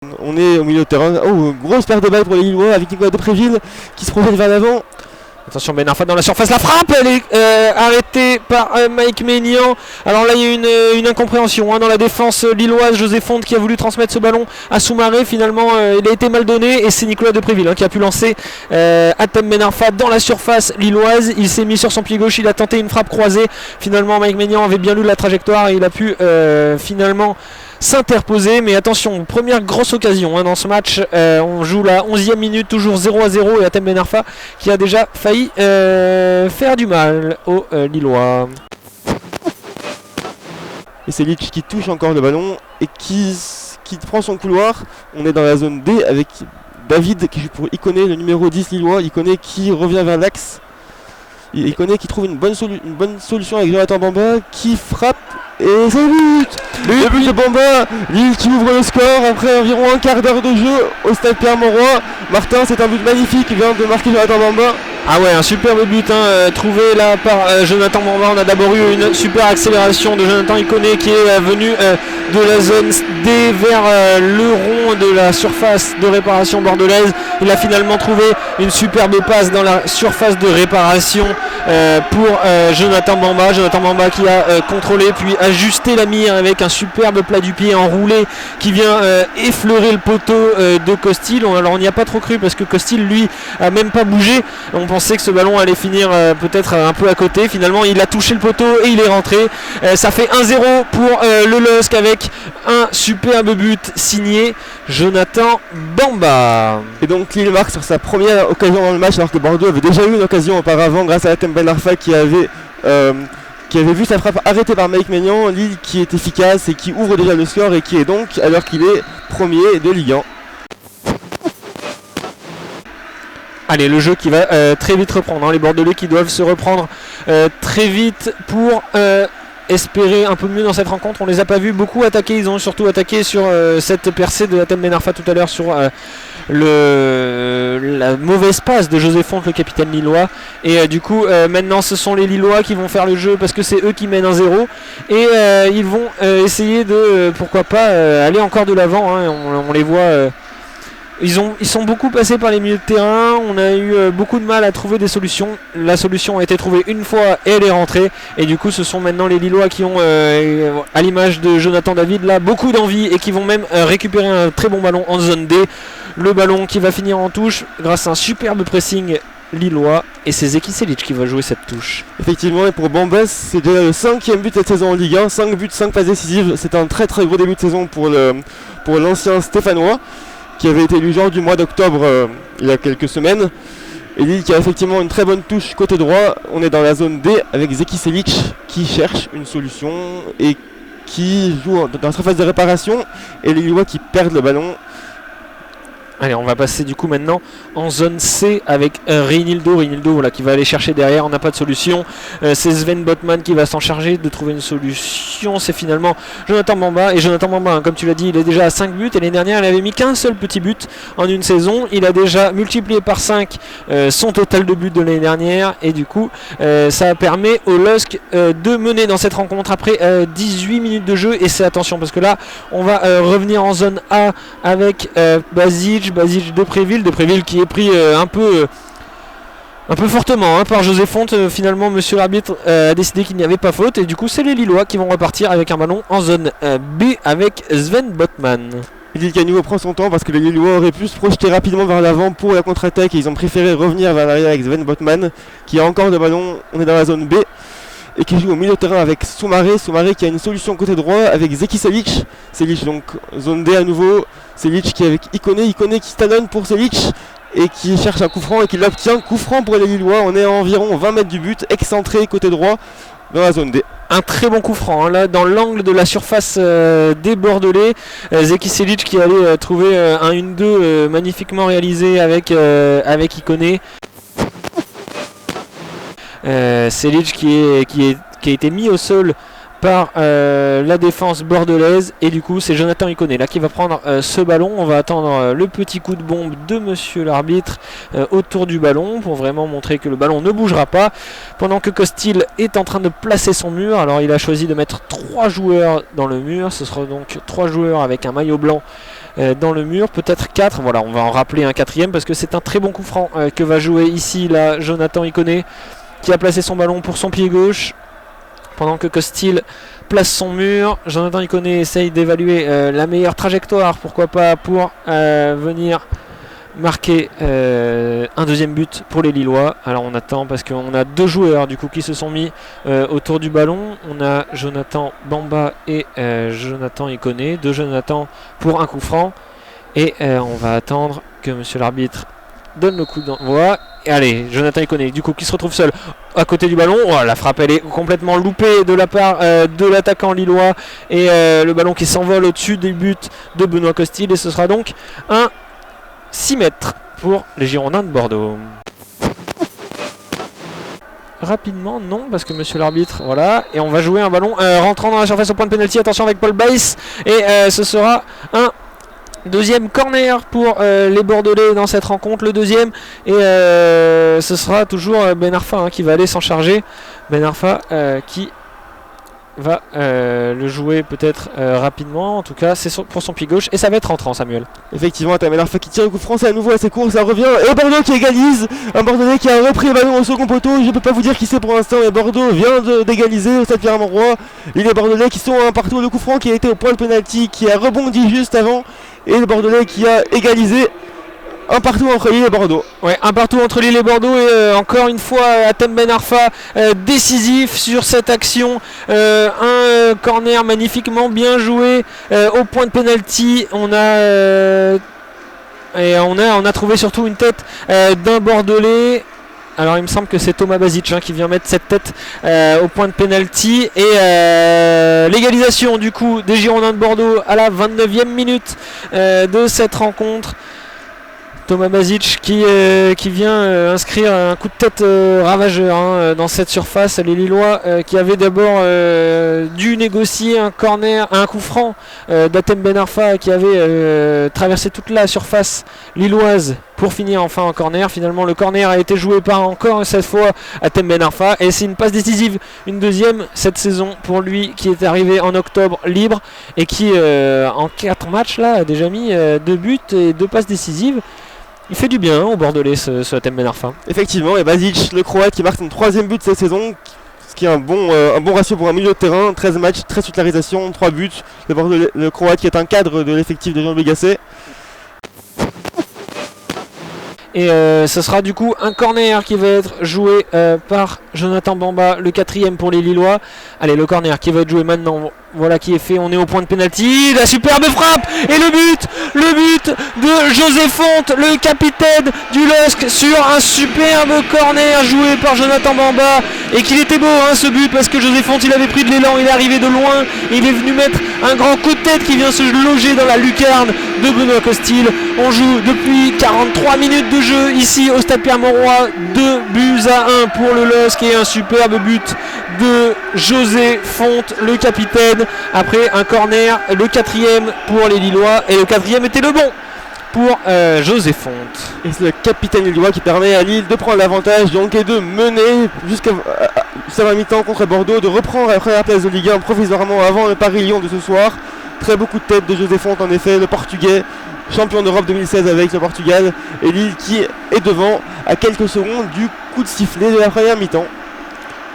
On est au milieu de terrain. Oh, grosse perte de balle pour les Lillois avec Nicolas Depréville qui se projette vers l'avant. Attention, Ben Arfa dans la surface, la frappe, elle est arrêtée par Mike Maignan. Alors là, il y a une incompréhension dans la défense lilloise. José Fonte qui a voulu transmettre ce ballon à Soumaré. Finalement, il a été mal donné et c'est Nicolas Depréville qui a pu lancer Hatem Ben Arfa dans la surface lilloise. Il s'est mis sur son pied gauche, il a tenté une frappe croisée. Finalement, Mike Maignan avait bien lu la trajectoire et il a pu finalement s'interposer, mais attention, première grosse occasion dans ce match. On joue la 11e minute, toujours 0-0 et Hatem Ben Arfa qui a déjà failli faire du mal aux Lillois. Et c'est Litch qui touche encore le ballon et qui prend son couloir. On est dans la zone D avec David qui joue pour Iconé, le numéro 10 lillois. Iconé qui revient vers l'axe. Iconé qui trouve une bonne solution avec Jonathan Bamba qui frappe. Et c'est le but de Bamba, Lille qui ouvre le score après environ un quart d'heure de jeu au stade Pierre-Mauroy. Martin, c'est un but magnifique qui vient de marquer Jonathan Bamba. Ah ouais, un superbe but trouvé là par Jonathan Bamba. On a d'abord eu une super accélération de Jonathan Iconé qui est venu de la zone D vers le rond de la surface de réparation bordelaise. Il a finalement trouvé une superbe passe dans la surface de réparation pour Jonathan Bamba. Jonathan Bamba qui a contrôlé puis ajusté la mire avec un superbe plat du pied enroulé qui vient effleurer le poteau de Costil. Alors on n'y a pas trop cru parce que Costil lui a même pas bougé. On pensait que ce ballon allait finir peut-être un peu à côté. Finalement il a touché le poteau et il est rentré. Ça fait 1-0 pour le LOSC avec un superbe but signé Jonathan Bamba. Et donc Lille marque sur sa première occasion dans le match alors que Bordeaux avait déjà eu une occasion auparavant grâce à Hatem Ben Arfa qui avait vu sa frappe arrêtée par Mike Maignan. Lille qui est efficace et qui ouvre déjà le score et qui est donc, alors qu'il est premier de Ligue 1. Allez, le jeu qui va très vite reprendre. Les Bordelais qui doivent se reprendre très vite pour espérer un peu mieux dans cette rencontre. On les a pas vus beaucoup attaquer. Ils ont surtout attaqué sur cette percée de Hatem Ben Arfa tout à l'heure sur la mauvaise passe de José Fonte, le capitaine lillois. Et du coup, maintenant, ce sont les Lillois qui vont faire le jeu parce que c'est eux qui mènent 1-0. Et ils vont essayer de, pourquoi pas, aller encore de l'avant. On les voit... Ils sont beaucoup passés par les milieux de terrain. On a eu beaucoup de mal à trouver des solutions. La solution a été trouvée une fois et elle est rentrée. Et du coup ce sont maintenant les Lillois qui ont, à l'image de Jonathan David, là beaucoup d'envie et qui vont même récupérer un très bon ballon en zone D. Le ballon qui va finir en touche grâce à un superbe pressing lillois. Et c'est Zeki Selic qui va jouer cette touche. Effectivement, et pour Bambas, c'est déjà le 5e but cette saison en Ligue 1. 5 buts, 5 passes décisives. C'est un très très gros début de saison pour l'ancien Stéphanois, qui avait été élu joueur du mois d'octobre il y a quelques semaines. Et Lille qui a effectivement une très bonne touche côté droit. On est dans la zone D avec Zeki Selic qui cherche une solution et qui joue dans la surface de réparation. Et les Lillois qui perdent le ballon. Allez, on va passer du coup maintenant en zone C avec Reinildo. Reinildo voilà, qui va aller chercher derrière, on n'a pas de solution. C'est Sven Botman qui va s'en charger de trouver une solution. C'est finalement Jonathan Bamba. Et Jonathan Bamba, comme tu l'as dit, il est déjà à 5 buts. Et l'année dernière, il n'avait mis qu'un seul petit but en une saison. Il a déjà multiplié par 5 son total de buts de l'année dernière. Et du coup, ça permet au LOSC de mener dans cette rencontre après 18 minutes de jeu. Et c'est attention parce que là, on va revenir en zone A avec Basic Depréville qui est pris un peu fortement par José Fonte. Finalement monsieur l'arbitre a décidé qu'il n'y avait pas faute et du coup c'est les Lillois qui vont repartir avec un ballon en zone B avec Sven Botman. Il dit qu'à nouveau prend son temps parce que les Lillois auraient pu se projeter rapidement vers l'avant pour la contre-attaque et ils ont préféré revenir vers l'arrière avec Sven Botman qui a encore le ballon. On est dans la zone B et qui joue au milieu de terrain avec Soumaré qui a une solution côté droit avec Zeki Selic. Selic donc zone D à nouveau. Selic qui est avec Iconé qui talonne pour Selic et qui cherche un coup franc et qui l'obtient. Coup franc pour les Lillois. On est à environ 20 mètres du but, excentré côté droit dans la zone D. Un très bon coup franc là dans l'angle de la surface des Bordelais. Zeki Selic qui allait trouver un 1-2 magnifiquement réalisé avec Iconé. Selic qui a été mis au sol par la défense bordelaise, et du coup c'est Jonathan Iconé là qui va prendre ce ballon. On va attendre le petit coup de bombe de monsieur l'arbitre autour du ballon pour vraiment montrer que le ballon ne bougera pas pendant que Costil est en train de placer son mur. Alors il a choisi de mettre 3 joueurs dans le mur, ce sera donc 3 joueurs avec un maillot blanc dans le mur, peut-être 4. Voilà, on va en rappeler un 4e parce que c'est un très bon coup franc que va jouer ici là Jonathan Iconé, qui a placé son ballon pour son pied gauche pendant que Costil place son mur. Jonathan Iconé essaye d'évaluer la meilleure trajectoire, pourquoi pas, pour venir marquer un deuxième but pour les Lillois. Alors on attend parce qu'on a 2 joueurs du coup qui se sont mis autour du ballon. On a Jonathan Bamba et Jonathan Iconé, 2 Jonathan pour un coup franc, et on va attendre que monsieur l'arbitre donne le coup d'envoi. Et allez, Jonathan Iconé du coup qui se retrouve seul à côté du ballon. Oh, la frappe elle est complètement loupée de la part de l'attaquant lillois, et le ballon qui s'envole au-dessus des buts de Benoît Costil, et ce sera donc un 6 mètres pour les Girondins de Bordeaux. Rapidement, non, parce que monsieur l'arbitre, voilà, et on va jouer un ballon rentrant dans la surface au point de pénalty. Attention avec Paul Baïs, et ce sera un deuxième corner pour les Bordelais dans cette rencontre, le deuxième, et ce sera toujours Ben Arfa qui va aller s'en charger. Ben Arfa qui va le jouer peut-être rapidement, en tout cas c'est pour son pied gauche, et ça va être rentrant, Samuel. Effectivement, t'as Ben Arfa qui tire le coup franc, c'est à nouveau assez court, ça revient, et Bordeaux qui égalise, un Bordelais qui a repris le ballon au second poteau. Je peux pas vous dire qui c'est pour l'instant, mais Bordeaux vient d'égaliser au stade Pierre-Mauroy. Et les Bordelais qui sont un partout, le coup franc qui a été au point de pénalty, qui a rebondi juste avant, et le Bordelais qui a égalisé. Un partout entre Lille et Bordeaux. Ouais, un partout entre Lille et Bordeaux, et encore une fois Hatem Ben Arfa décisif sur cette action. Un corner magnifiquement bien joué au point de penalty. On a trouvé surtout une tête d'un Bordelais. Alors il me semble que c'est Thomas Basic qui vient mettre cette tête au point de penalty, et l'égalisation du coup des Girondins de Bordeaux à la 29e minute de cette rencontre. Thomas Basic qui vient inscrire un coup de tête ravageur dans cette surface. Les Lillois qui avaient d'abord dû négocier un corner, un coup franc d'Hatem Ben Arfa qui avait traversé toute la surface lilloise pour finir enfin en corner. Finalement le corner a été joué par encore cette fois Hatem Ben Arfa, et c'est une passe décisive, une deuxième cette saison pour lui, qui est arrivé en octobre libre et qui en 4 matchs là a déjà mis 2 buts et 2 passes décisives. Il fait du bien au Bordelais ce Hatem Ben Arfa. Effectivement, et Basic, le Croate, qui marque son 3e but de cette saison, ce qui est un bon ratio pour un milieu de terrain. 13 matchs, 13 titularisations, 3 buts. Le Croate qui est un cadre de l'effectif de Jean Bégassé. Et ce sera du coup un corner qui va être joué par Jonathan Bamba, le 4e pour les Lillois. Allez, le corner qui va être joué maintenant, voilà qui est fait, on est au point de pénalty, la superbe frappe, et le but de José Fonte, le capitaine du LOSC, sur un superbe corner joué par Jonathan Bamba, et qu'il était beau ce but, parce que José Fonte il avait pris de l'élan, il est arrivé de loin, il est venu mettre un grand coup de tête qui vient se loger dans la lucarne de Benoît Costil. On joue depuis 43 minutes de jeu ici au stade Pierre-Mauroy, 2-1 pour le LOSC, et un superbe but de José Fonte, le capitaine, après un corner, le 4e pour les Lillois, et le 4e était le bon pour José Fonte. Et c'est le capitaine lillois qui permet à Lille de prendre l'avantage, donc, et de mener jusqu'à la mi-temps contre Bordeaux, de reprendre la première place de Ligue 1 provisoirement avant le Paris-Lyon de ce soir. Très beau coup de tête de José Fonte, en effet, le Portugais, champion d'Europe 2016 avec le Portugal, et Lille qui est devant à quelques secondes du coup de sifflet de la première mi-temps.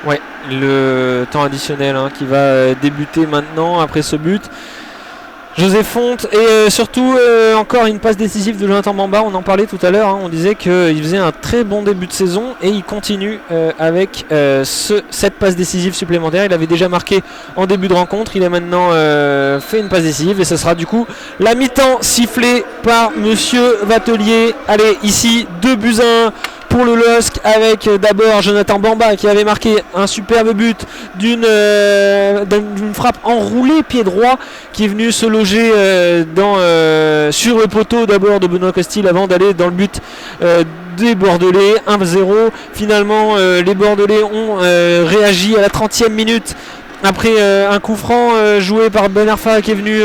Ouais, le temps additionnel qui va débuter maintenant après ce but. José Fonte, et surtout encore une passe décisive de Jonathan Bamba. On en parlait tout à l'heure, on disait qu'il faisait un très bon début de saison, et il continue avec cette passe décisive supplémentaire. Il avait déjà marqué en début de rencontre, il a maintenant fait une passe décisive, et ce sera du coup la mi-temps sifflée par monsieur Vatelier. Allez, ici 2-1 pour le LOSC, avec d'abord Jonathan Bamba qui avait marqué un superbe but d'une frappe enroulée pied droit, qui est venu se loger sur le poteau d'abord de Benoît Costil avant d'aller dans le but des Bordelais. 1-0. Finalement les Bordelais ont réagi à la 30e minute après un coup franc joué par Ben Arfa qui est venu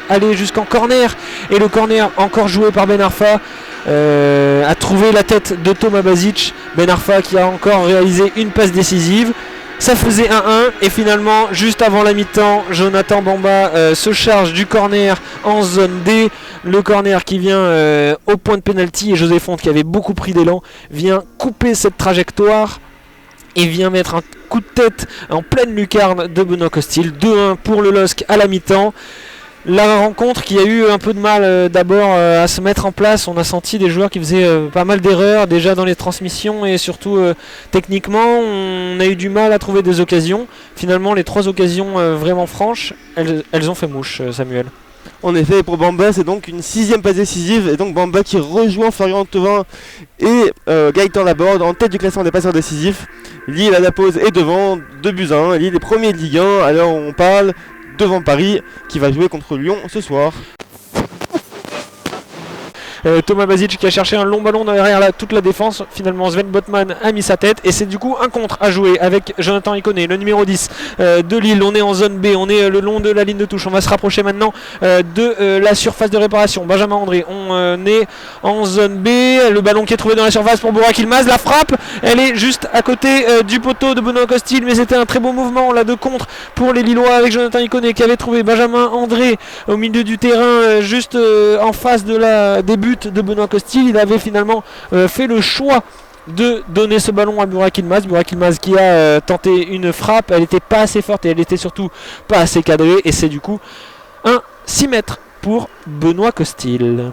aller jusqu'en corner, et le corner encore joué par Ben Arfa a trouvé la tête de Toma Basic. Ben Arfa qui a encore réalisé une passe décisive. Ça faisait 1-1 et finalement juste avant la mi-temps, Jonathan Bamba se charge du corner en zone D. Le corner qui vient au point de pénalty, et José Fonte, qui avait beaucoup pris d'élan, vient couper cette trajectoire et vient mettre un coup de tête en pleine lucarne de Benoît Costil. 2-1 pour le LOSC à la mi-temps. La rencontre qui a eu un peu de mal d'abord à se mettre en place. On a senti des joueurs qui faisaient pas mal d'erreurs déjà dans les transmissions, et surtout techniquement on a eu du mal à trouver des occasions. Finalement les 3 occasions vraiment franches, elles ont fait mouche, Samuel. En effet, pour Bamba, c'est donc une 6e passe décisive, et donc Bamba qui rejoint Florian Thauvin et Gaëtan Laborde en tête du classement des passeurs décisifs. Lille à la pause est devant, 2-1. Lille est premier de Ligue 1, à l'heure où on parle, devant Paris, qui va jouer contre Lyon ce soir. Toma Basic qui a cherché un long ballon derrière toute la défense. Finalement Sven Botman a mis sa tête, et c'est du coup un contre à jouer avec Jonathan Iconé, le numéro 10 de Lille. On est en zone B, on est le long de la ligne de touche. On va se rapprocher maintenant de la surface de réparation. Benjamin André, on est en zone B. Le ballon qui est trouvé dans la surface pour Burak Yilmaz. La frappe, elle est juste à côté du poteau de Benoît Costil, mais c'était un très beau mouvement là de contre pour les Lillois, avec Jonathan Iconé qui avait trouvé Benjamin André au milieu du terrain, juste en face de des buts de Benoît Costil. Il avait finalement fait le choix de donner ce ballon à Burak Yilmaz. Burak Yilmaz qui a tenté une frappe, elle n'était pas assez forte et elle était surtout pas assez cadrée, et c'est du coup un 6 mètres pour Benoît Costil.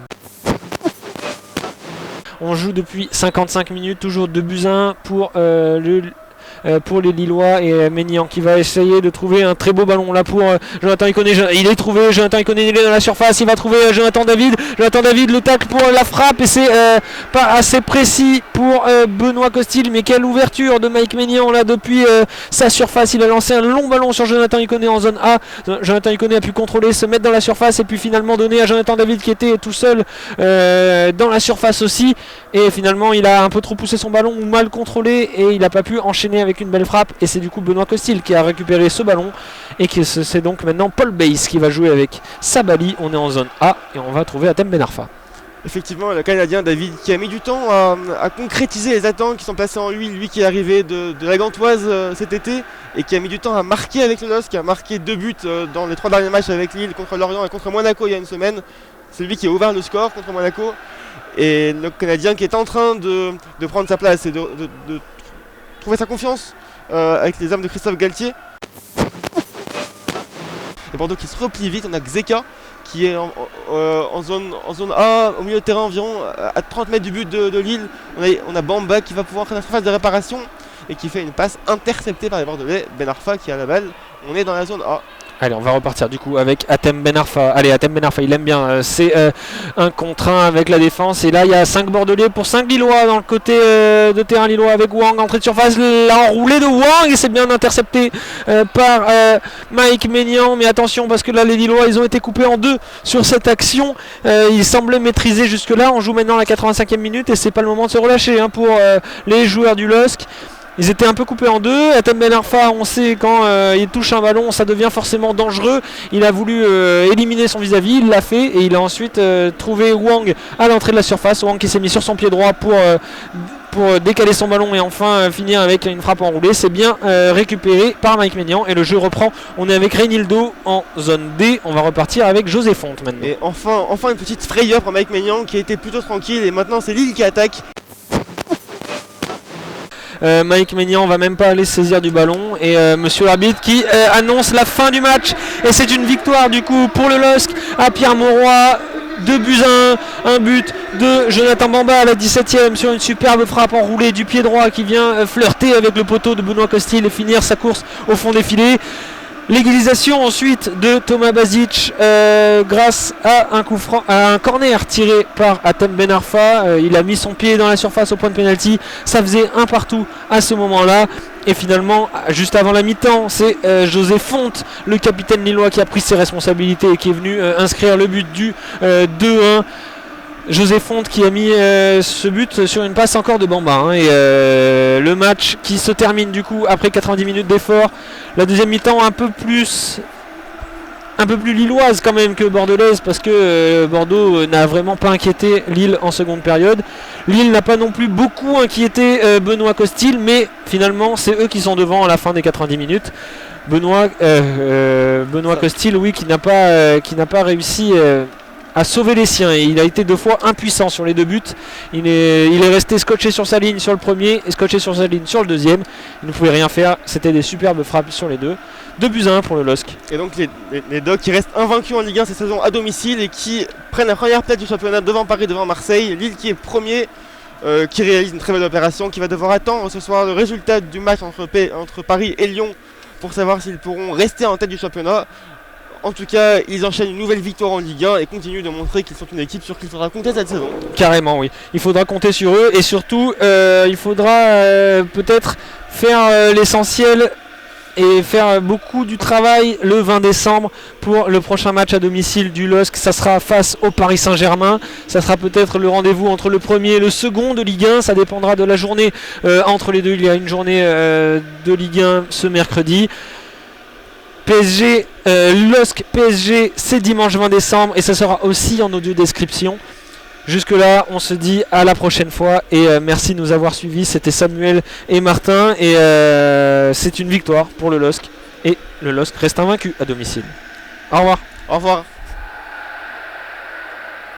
On joue depuis 55 minutes, toujours 2-1 pour les Lillois, et Maignan qui va essayer de trouver un très beau ballon là pour Jonathan Iconé. Il est trouvé, Jonathan Iconé, il est dans la surface, il va trouver Jonathan David, le tacle pour la frappe, et c'est pas assez précis pour Benoît Costil, mais quelle ouverture de Mike Maignan là depuis sa surface. Il a lancé un long ballon sur Jonathan Iconé en zone A. Jonathan Iconé a pu contrôler, se mettre dans la surface, et puis finalement donner à Jonathan David qui était tout seul dans la surface aussi, et finalement il a un peu trop poussé son ballon ou mal contrôlé, et il n'a pas pu enchaîner avec une belle frappe, et c'est du coup Benoît Costil qui a récupéré ce ballon, et c'est donc maintenant Paul Bays qui va jouer avec Sabali. On est en zone A et on va trouver Hatem Ben Arfa. Effectivement, le Canadien David qui a mis du temps à concrétiser les attentes qui sont placées en lui qui est arrivé de la Gantoise cet été, et qui a mis du temps à marquer avec le LOSC, qui a marqué 2 buts dans les 3 derniers matchs avec Lille, contre Lorient et contre Monaco il y a une semaine. C'est lui qui a ouvert le score contre Monaco, et le Canadien qui est en train de prendre sa place et de trouver sa confiance avec les hommes de Christophe Galtier. Et Bordeaux qui se replie vite. On a Xeka qui est en zone A, au milieu de terrain environ à 30 mètres du but de Lille. On a Bamba qui va pouvoir faire la surface de réparation et qui fait une passe interceptée par les Bordelais. Ben Arfa qui a la balle. On est dans la zone A. Allez, on va repartir du coup avec Hatem Ben Arfa. Allez, Hatem Ben Arfa, il aime bien. C'est un contre 1 avec la défense. Et là, il y a 5 Bordelais pour 5 Lillois dans le côté de terrain lillois, avec Wang, entrée de surface. L'enroulé de Wang, et c'est bien intercepté par Mike Maignan. Mais attention, parce que là, les Lillois, ils ont été coupés en 2 sur cette action. Ils semblaient maîtriser jusque-là. On joue maintenant la 85e minute, et c'est pas le moment de se relâcher pour les joueurs du LOSC. Ils étaient un peu coupés en 2. Hatem Ben Arfa, on sait quand il touche un ballon, ça devient forcément dangereux. Il a voulu éliminer son vis-à-vis, il l'a fait, et il a ensuite trouvé Wang à l'entrée de la surface. Wang qui s'est mis sur son pied droit pour décaler son ballon et enfin finir avec une frappe enroulée. C'est bien récupéré par Mike Maignan, et le jeu reprend. On est avec Reynildo en zone D. On va repartir avec José Fonte maintenant. Et enfin une petite frayeur pour Mike Maignan qui a été plutôt tranquille, et maintenant c'est Lille qui attaque. Mike Maignan va même pas aller saisir du ballon, et monsieur l'arbitre qui annonce la fin du match, et c'est une victoire du coup pour le LOSC à Pierre-Mauroy. 2-1, un but de Jonathan Bamba à la 17e sur une superbe frappe enroulée du pied droit qui vient flirter avec le poteau de Benoît Costil et finir sa course au fond des filets. L'égalisation ensuite de Toma Basic grâce à un coup franc, à un corner tiré par Hatem Ben Arfa. Il a mis son pied dans la surface au point de pénalty. Ça faisait un partout à ce moment-là. Et finalement, juste avant la mi-temps, c'est José Fonte, le capitaine lillois, qui a pris ses responsabilités et qui est venu inscrire le but du 2-1. José Fonte qui a mis ce but sur une passe encore de Bamba. Hein, et le match qui se termine du coup après 90 minutes d'effort. La deuxième mi-temps un peu plus lilloise quand même que bordelaise, parce que Bordeaux n'a vraiment pas inquiété Lille en seconde période. Lille n'a pas non plus beaucoup inquiété Benoît Costil, mais finalement c'est eux qui sont devant à la fin des 90 minutes. Benoît Costil, oui, qui n'a pas réussi à sauver les siens, et il a été 2 fois impuissant sur les 2 buts. Il est resté scotché sur sa ligne sur le premier et scotché sur sa ligne sur le deuxième. Il ne pouvait rien faire, c'était des superbes frappes sur les deux. 2-1 pour le LOSC. Et donc les Dogs qui restent invaincus en Ligue 1 cette saison à domicile et qui prennent la première place du championnat devant Paris, devant Marseille. Lille qui est premier, qui réalise une très belle opération, qui va devoir attendre ce soir le résultat du match entre Paris et Lyon pour savoir s'ils pourront rester en tête du championnat. En tout cas, ils enchaînent une nouvelle victoire en Ligue 1 et continuent de montrer qu'ils sont une équipe sur qui il faudra compter cette saison. Carrément, oui. Il faudra compter sur eux, et surtout, il faudra peut-être faire l'essentiel et faire beaucoup du travail le 20 décembre pour le prochain match à domicile du LOSC. Ça sera face au Paris Saint-Germain. Ça sera peut-être le rendez-vous entre le premier et le second de Ligue 1. Ça dépendra de la journée entre les deux. Il y a une journée de Ligue 1 ce mercredi. LOSC PSG, c'est dimanche 20 décembre, et ça sera aussi en audio description. Jusque là, on se dit à la prochaine fois, et merci de nous avoir suivis. C'était Samuel et Martin, et c'est une victoire pour le LOSC, et le LOSC reste invaincu à domicile. Au revoir. Au revoir.